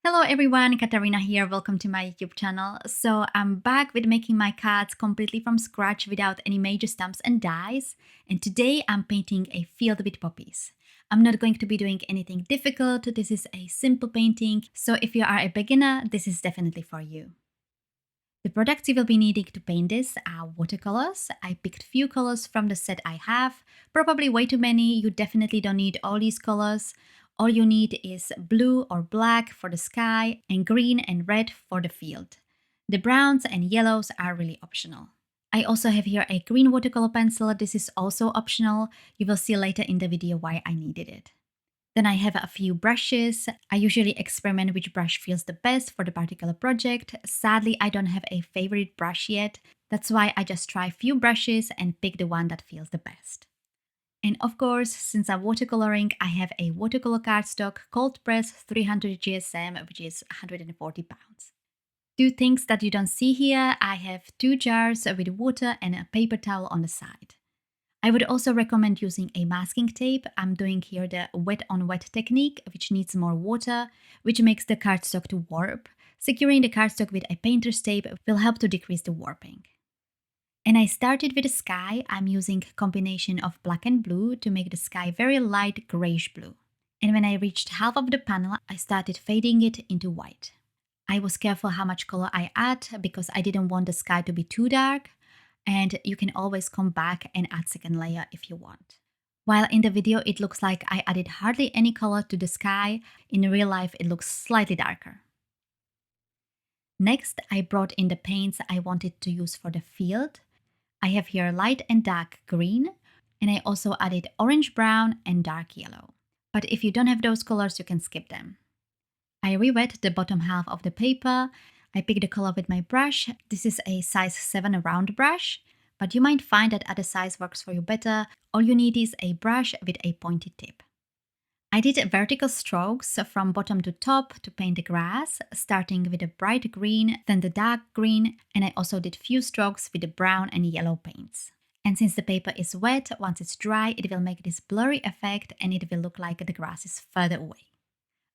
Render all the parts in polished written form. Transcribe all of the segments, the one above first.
Hello everyone, Katarina here. Welcome to my YouTube channel. So I'm back with making my cards completely from scratch without any major stamps and dies. And today I'm painting a field with poppies. I'm not going to be doing anything difficult. This is a simple painting. So if you are a beginner, this is definitely for you. The products you will be needing to paint this are watercolors. I picked few colors from the set I have. Probably way too many. You definitely don't need all these colors. All you need is blue or black for the sky and green and red for the field. The browns and yellows are really optional. I also have here a green watercolor pencil. This is also optional. You will see later in the video why I needed it. Then I have a few brushes. I usually experiment which brush feels the best for the particular project. Sadly, I don't have a favorite brush yet. That's why I just try a few brushes and pick the one that feels the best. And of course, since I'm watercoloring, I have a watercolor cardstock cold press 300 GSM, which is 140 pounds. Two things that you don't see here, I have 2 jars with water and a paper towel on the side. I would also recommend using a masking tape. I'm doing here the wet on wet technique, which needs more water, which makes the cardstock to warp. Securing the cardstock with a painter's tape will help to decrease the warping. And I started with the sky. I'm using a combination of black and blue to make the sky very light grayish blue. And when I reached half of the panel, I started fading it into white. I was careful how much color I add because I didn't want the sky to be too dark. And you can always come back and add second layer if you want. While in the video it looks like I added hardly any color to the sky, in real life it looks slightly darker. Next, I brought in the paints I wanted to use for the field. I have here light and dark green, and I also added orange brown and dark yellow. But if you don't have those colors, you can skip them. I re-wet the bottom half of the paper. I picked the color with my brush. This is a size 7 round brush, but you might find that other size works for you better. All you need is a brush with a pointed tip. I did vertical strokes from bottom to top to paint the grass, starting with the bright green, then the dark green, and I also did few strokes with the brown and yellow paints. And since the paper is wet, once it's dry, it will make this blurry effect and it will look like the grass is further away.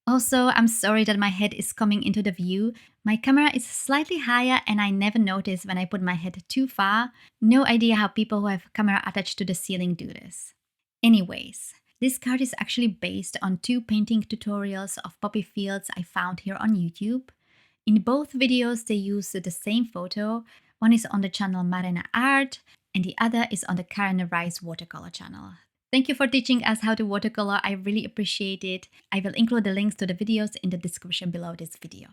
Also, I'm sorry that my head is coming into the view. My camera is slightly higher and I never notice when I put my head too far. No idea how people who have camera attached to the ceiling do this. Anyways, this card is actually based on 2 painting tutorials of poppy fields I found here on YouTube. In both videos, they use the same photo. One is on the channel Marina Art and the other is on the Karen Rice Watercolor channel. Thank you for teaching us how to watercolor. I really appreciate it. I will include the links to the videos in the description below this video.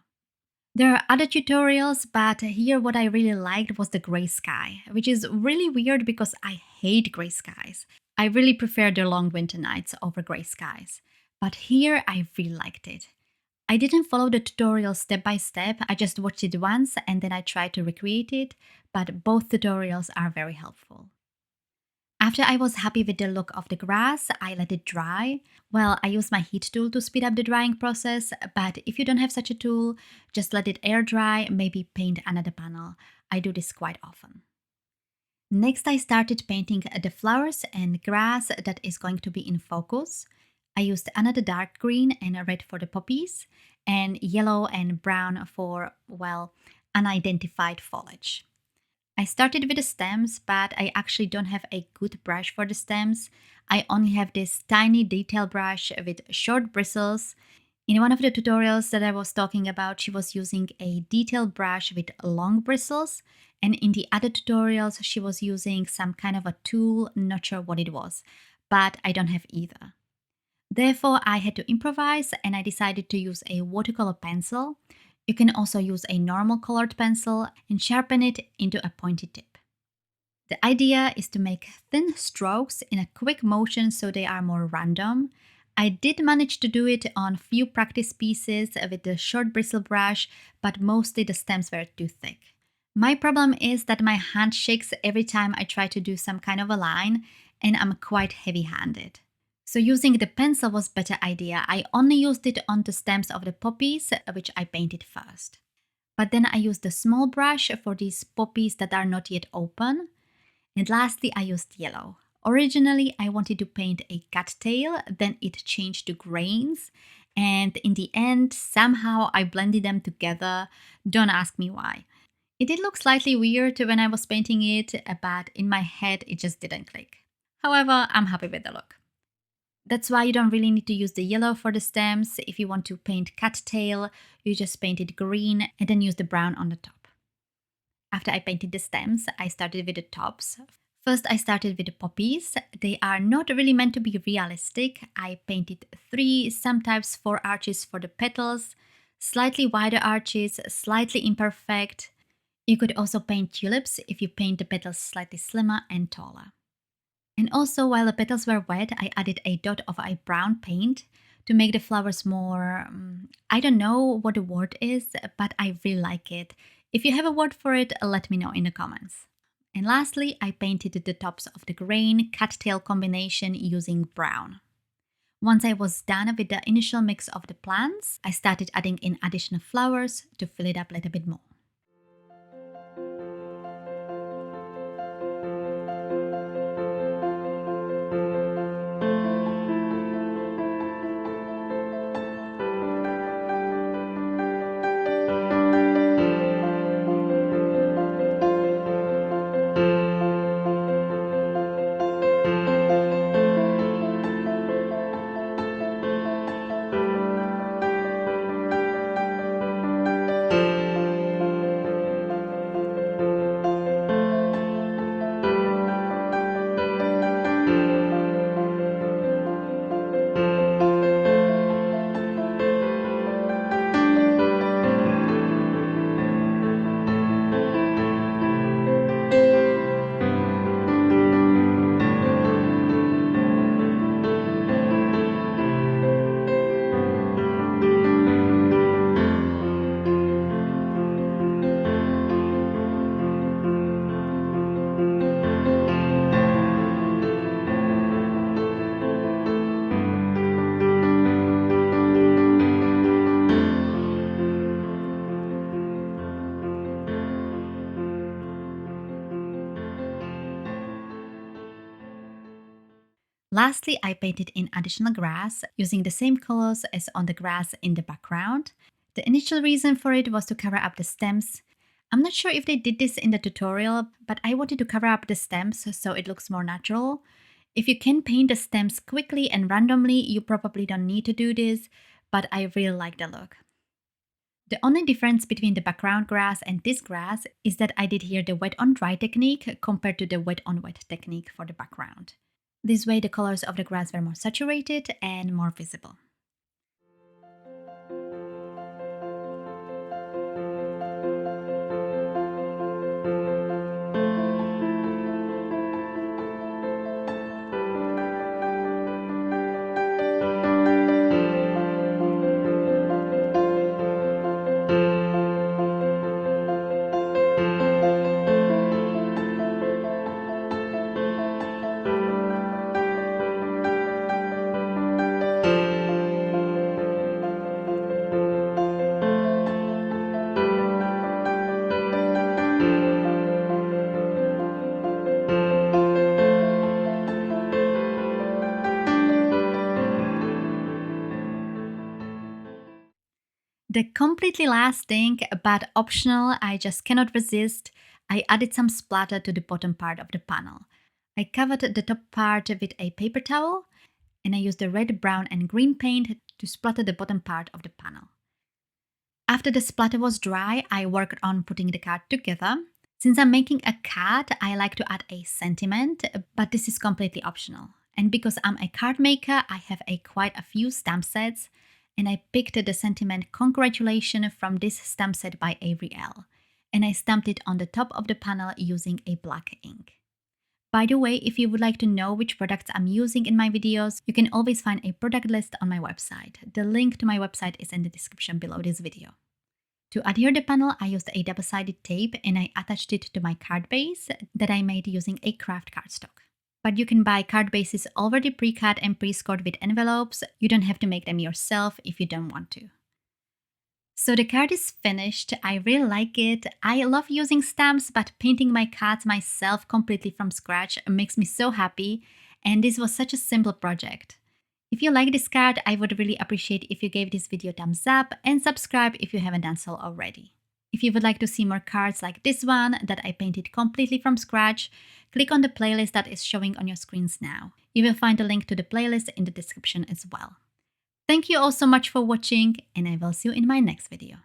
There are other tutorials, but here what I really liked was the gray sky, which is really weird because I hate gray skies. I really prefer the long winter nights over gray skies. But here I really liked it. I didn't follow the tutorial step by step, I just watched it once and then I tried to recreate it, but both tutorials are very helpful. After I was happy with the look of the grass, I let it dry. Well, I use my heat tool to speed up the drying process, but if you don't have such a tool, just let it air dry, maybe paint another panel. I do this quite often. Next, I started painting the flowers and grass that is going to be in focus. I used another dark green and red for the poppies, and yellow and brown for, well, unidentified foliage. I started with the stems, but I actually don't have a good brush for the stems. I only have this tiny detail brush with short bristles. In one of the tutorials that I was talking about, she was using a detail brush with long bristles, and in the other tutorials, she was using some kind of a tool, not sure what it was, but I don't have either. Therefore, I had to improvise and I decided to use a watercolor pencil. You can also use a normal colored pencil and sharpen it into a pointy tip. The idea is to make thin strokes in a quick motion so they are more random. I did manage to do it on few practice pieces with the short bristle brush, but mostly the stems were too thick. My problem is that my hand shakes every time I try to do some kind of a line, and I'm quite heavy-handed. So using the pencil was a better idea. I only used it on the stems of the poppies, which I painted first. But then I used the small brush for these poppies that are not yet open. And lastly, I used yellow. Originally, I wanted to paint a cattail, then it changed to grains. And in the end, somehow I blended them together. Don't ask me why. It did look slightly weird when I was painting it, but in my head it just didn't click. However, I'm happy with the look. That's why you don't really need to use the yellow for the stems. If you want to paint cattail, you just paint it green and then use the brown on the top. After I painted the stems, I started with the tops. First, I started with the poppies. They are not really meant to be realistic. I painted 3, sometimes 4 arches for the petals, slightly wider arches, slightly imperfect. You could also paint tulips if you paint the petals slightly slimmer and taller. And also, while the petals were wet, I added a dot of a brown paint to make the flowers more, I don't know what the word is, but I really like it. If you have a word for it, let me know in the comments. And lastly, I painted the tops of the grain cattail combination using brown. Once I was done with the initial mix of the plants, I started adding in additional flowers to fill it up a little bit more. Lastly, I painted in additional grass using the same colors as on the grass in the background. The initial reason for it was to cover up the stems. I'm not sure if they did this in the tutorial, but I wanted to cover up the stems so it looks more natural. If you can paint the stems quickly and randomly, you probably don't need to do this, but I really like the look. The only difference between the background grass and this grass is that I did here the wet on dry technique compared to the wet on wet technique for the background. This way the colors of the grass were more saturated and more visible. The completely last thing, but optional, I just cannot resist, I added some splatter to the bottom part of the panel. I covered the top part with a paper towel and I used the red, brown and green paint to splatter the bottom part of the panel. After the splatter was dry, I worked on putting the card together. Since I'm making a card, I like to add a sentiment, but this is completely optional. And because I'm a card maker, I have quite a few stamp sets. And I picked the sentiment "Congratulations" from this stamp set by Avery L. And I stamped it on the top of the panel using a black ink. By the way, if you would like to know which products I'm using in my videos, you can always find a product list on my website. The link to my website is in the description below this video. To adhere the panel, I used a double-sided tape and I attached it to my card base that I made using a craft cardstock. But you can buy card bases already pre-cut and pre-scored with envelopes. You don't have to make them yourself if you don't want to. So the card is finished. I really like it. I love using stamps, but painting my cards myself completely from scratch makes me so happy. And this was such a simple project. If you like this card, I would really appreciate if you gave this video a thumbs up and subscribe if you haven't done so already. If you would like to see more cards like this one that I painted completely from scratch, click on the playlist that is showing on your screens now. You will find the link to the playlist in the description as well. Thank you all so much for watching, and I will see you in my next video.